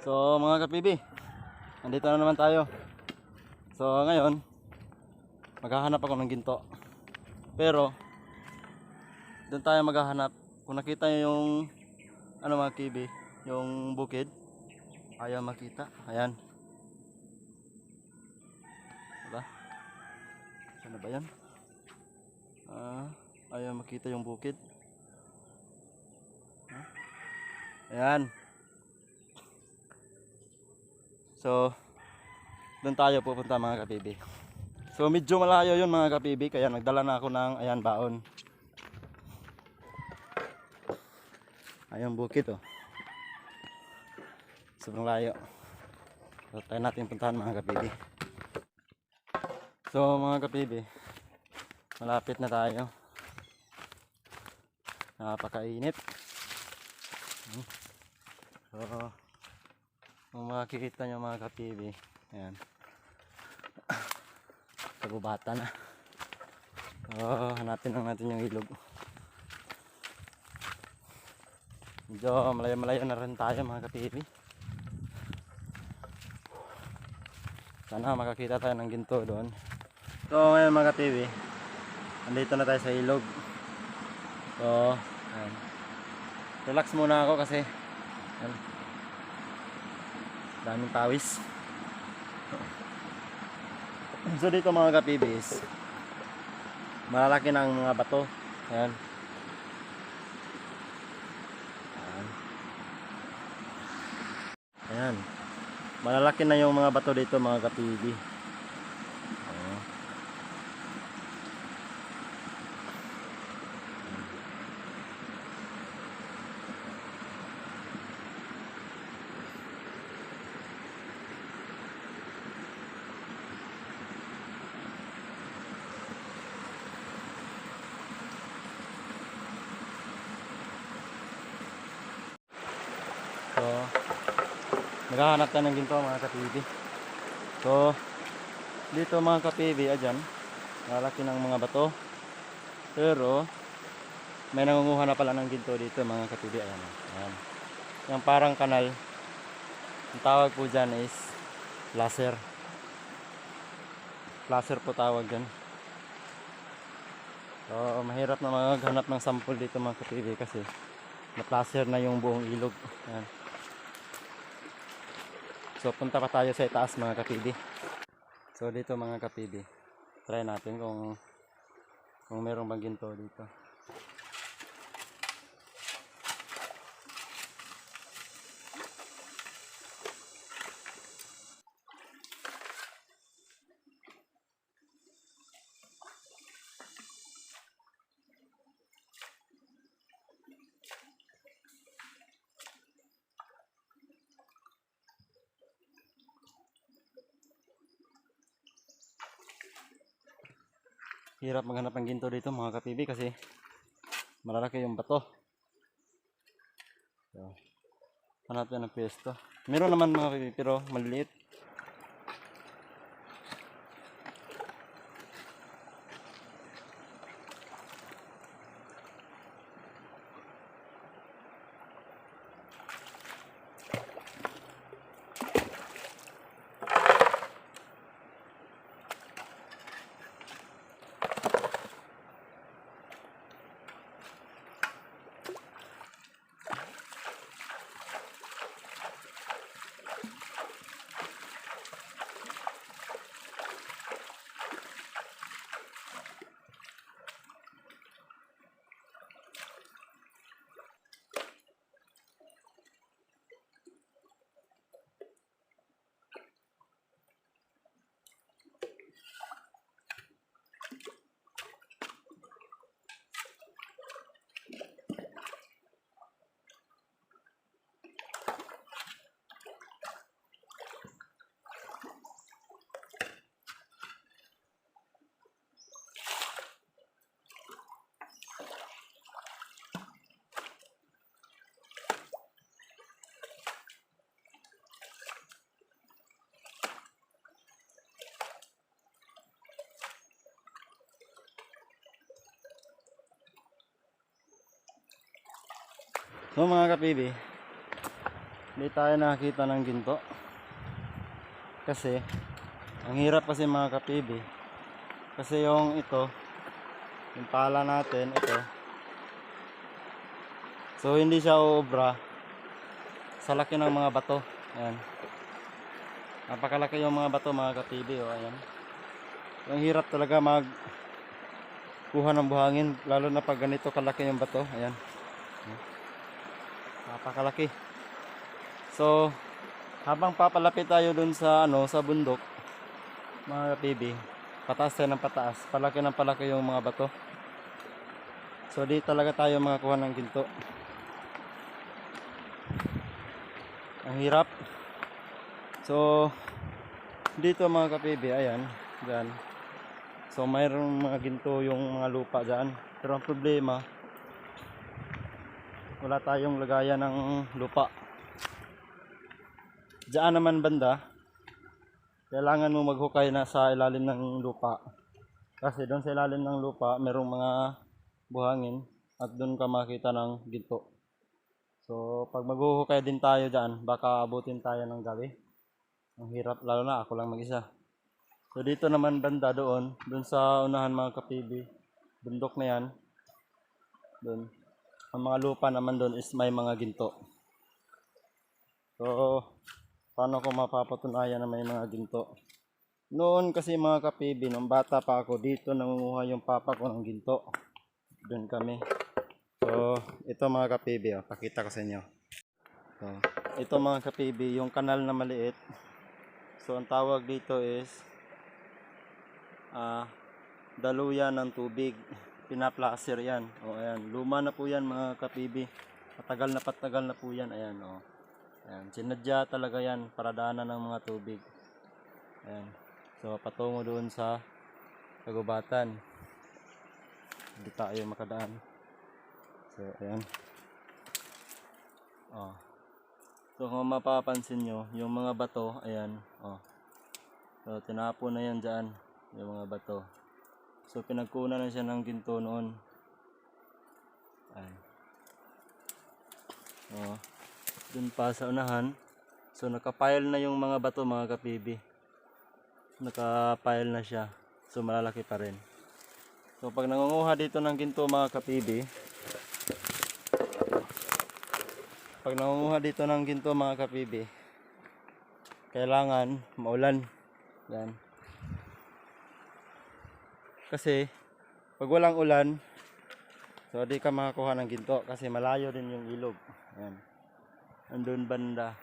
So mga kapibi, nandito na naman tayo. So ngayon, maghahanap ako ng ginto. Pero doon tayo maghahanap. Kung nakita nyo yung mga kibi, yung bukid, ayaw makita. Ayan, diba? Saan ba yan? Ayaw makita yung bukid. Ayan. So doon tayo pupunta mga kapibi. So medyo malayo yun mga kapibi, kaya nagdala na ako ng ayan baon. Ayun bukid oh. Sobrang layo. So tayo natin puntahan mga kapibi. So mga kapibi, malapit na tayo. Napakainit. So kung makikita nyo mga kapibi, ayan, kabubata na. So hanapin lang natin yung ilog. Medyo malayo-malayo na rin tayo mga kapibi. Sana makakita tayo ng ginto doon. So ngayon mga kapibi, nandito na tayo sa ilog. So ayan, relax muna ako kasi ayan, daming pawis. So dito mga kapibis, malalaki na ang mga bato. Ayan. Ayan, malalaki na yung mga bato dito mga kapibi. So naghahanap tayo ng ginto mga kapibi. So dito mga kapibi, adyan, malaki ng mga bato. Pero may nangunguha na pala ng ginto dito mga kapibi. Ayan, ayan. Yung parang kanal. Ang tawag po dyan is placer. Placer po tawag dyan. So mahirap na maghanap ng sample dito mga kapibi kasi na-placer na yung buong ilog. Ayan. So punta pa tayo sa itaas mga kapibi. So dito mga kapibi, try natin kung merong bang ginto dito. Hirap maghanap ng ginto dito mga kapibi kasi malalaki yung bato. So, hanap yan ng pwesto. Meron naman mga kapibi pero maliliit. So mga kapibi, Hindi tayo nakakita ng ginto. Kasi, ang hirap kasi mga kapibi. Kasi yung ito, yung pala natin, ito. So, hindi siya uubra sa laki ng mga bato. Ayan. Napakalaki yung mga bato mga kapibi. O, ayan. Ang hirap talaga kuha ng buhangin. Lalo na pag ganito kalaki yung bato. Ayan. Napakalaki. So, habang papalapit tayo dun sa sa bundok, mga kapibi, pataas tayo ng pataas, palaki ng palaki yung mga bato. So, di talaga tayo makakuha ng ginto. Ang hirap. So, dito mga kapibi, ayan, dyan. So, mayroong mga ginto yung mga lupa dyan. Pero ang problema, wala tayong lagayan ng lupa. Diyan naman banda, kailangan mo maghukay na sa ilalim ng lupa. Kasi doon sa ilalim ng lupa, merong mga buhangin at doon ka makita ng ginto. So, pag maghuhukay din tayo dyan, baka abutin tayo ng gabi. Ang hirap, lalo na ako lang mag-isa. So, dito naman banda doon sa unahan mga kapibi, bundok na yan. Doon. Ang mga lupa naman doon is may mga ginto. So, paano ko mapapatunayan na may mga ginto? Noon kasi mga kapibi, nung bata pa ako, dito nangunguha yung papa ko ng ginto. Doon kami. So, ito mga kapibi, pakita ko sa inyo. So, ito mga kapibi, yung kanal na maliit. So, ang tawag dito is daluyan ng tubig. Pinaplaster yan. O, ayan. Luma na po yan mga kapibi. Patagal na po yan. Ayan, o. Ayan, sinadya talaga yan para daanan ng mga tubig. Ayan. So, patungo doon sa kagubatan. Hindi tayo makadaan. So, ayan. Oh. So, kung mapapansin nyo, yung mga bato, ayan. Oh. So, tinapon na yan dyan. Yung mga bato. So, pinagkunan na siya ng ginto noon. Ayan. Oh. Dun pa sa unahan. So nakapile na yung mga bato mga kapibi. Nakapile na siya. So malalaki pa rin. So pag nangunguha dito ng ginto mga kapibi, kailangan maulan. Yan. Kasi pag walang ulan, so di ka makakuha ng ginto kasi malayo din yung ilog. Yan. Andun banda.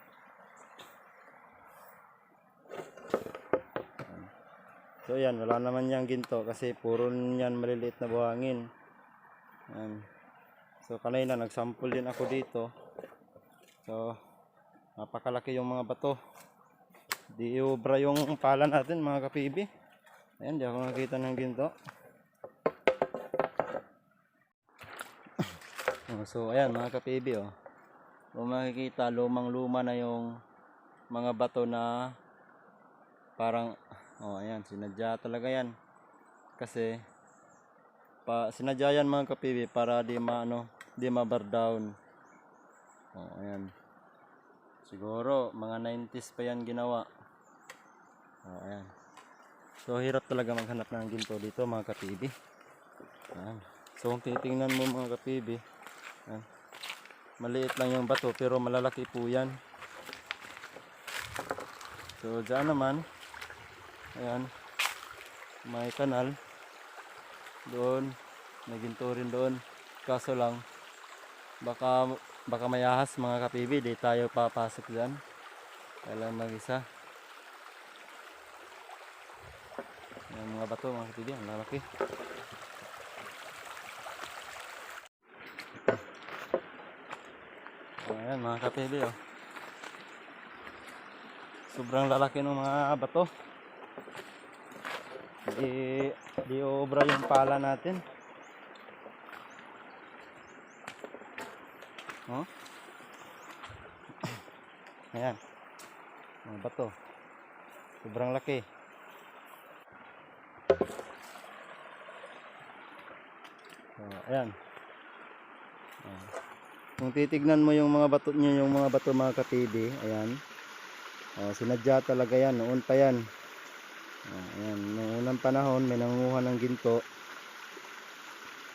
So yan, wala naman yang ginto kasi puro yan maliliit na buhangin. Yan. So kanina nagsample din ako dito. So napakalaki yung mga bato. Di iubra yung pala natin mga kapibi. Ayan, di ako nakita ng ginto. So ayan mga kapibi, kung makikita, lumang-luma na yung mga bato na parang, ayan, sinadya talaga yan. Kasi, sinadya yan mga kapibi para di ma-bar down. Ayan. Siguro, mga 90s pa yan ginawa. Ayan. So, hirap talaga maghanap ng ginto dito mga kapibi. Ayan. So, kung titingnan mo mga kapibi, ayan. Maliit lang yung bato pero malalaki po yan. So dyan naman, ayan, may kanal doon, may ginto rin doon. Kaso lang baka may ahas mga kapibi, di tayo papasok dyan. Kailangan mag-isa. Ayan, mga bato mga kapibi, ang lalaki. Ayan mga kapibi, sobrang lalaki ng mga bato. Di obra yung pala natin. Ayan, mga bato. Sobrang laki. Ayan. Kung titignan mo yung mga bato niyo, yung mga bato mga kapibi, ayan. Sinadya talaga yan, noon pa yan. Ayan, noong unang panahon may nangunguha ng ginto.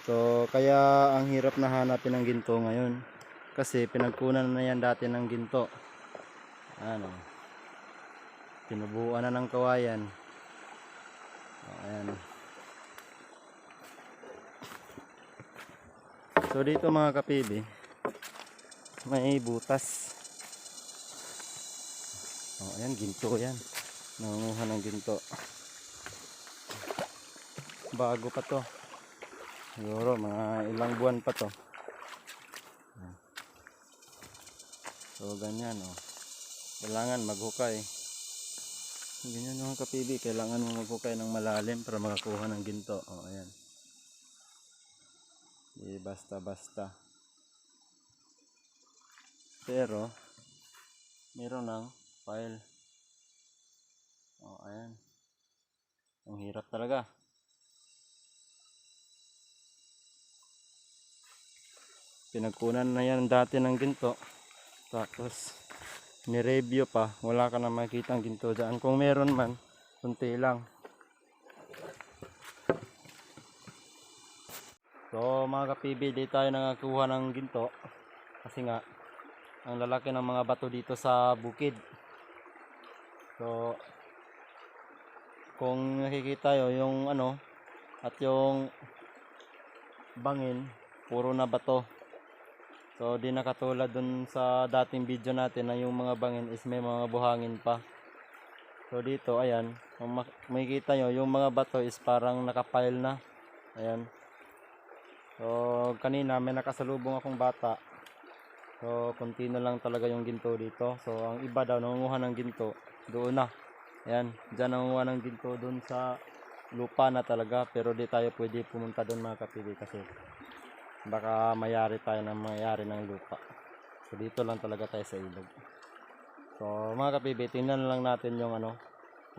So kaya ang hirap na hanapin ng ginto ngayon. Kasi pinagkunan na yan dati ng ginto. Ano, tinubuan na ng kawayan. Ayan. So dito mga kapibi, may butas. Ayan, ginto yan. Nangunguha ng ginto. Bago pa to. Siguro mga ilang buwan pa to. So ganyan kailangan maghukay. Ganyan mga kapibi, kailangan mo maghukay ng malalim para makakuha ng ginto. Ayan. Di basta-basta. Pero meron ng file. Ayan. Ang hirap talaga. Pinagkunan na yan dati ng ginto. Tapos ni-review pa, wala ka na makikita ang ginto dyan. Kung meron man, kunti lang. So mga kapibi, di tayo nakakuha ng ginto kasi nga ang lalaki ng mga bato dito sa bukid. So kung nakikita yung at yung bangin, puro na bato. So di na katulad dun sa dating video natin na yung mga bangin is may mga buhangin pa. So dito ayan, kung makikita nyo yung mga bato is parang nakapile na. Ayan. So kanina may nakasalubong akong bata. So konti na lang talaga yung ginto dito. So ang iba daw nangunguha ng ginto doon na. Ayan, dyan nangunguha ng ginto doon sa lupa na talaga. Pero di tayo pwede pumunta doon mga kapibi kasi baka mayari tayo ng mayari ng lupa. So dito lang talaga tayo sa ilog. So mga kapibi, tingnan lang natin yung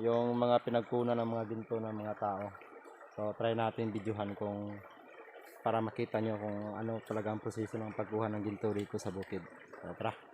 yung mga pinagkunan ng mga ginto ng mga tao. So try natin videohan kung para makita nyo kung ano talaga ang proseso ng pagkuha ng ginto dito sa bukid. So tara.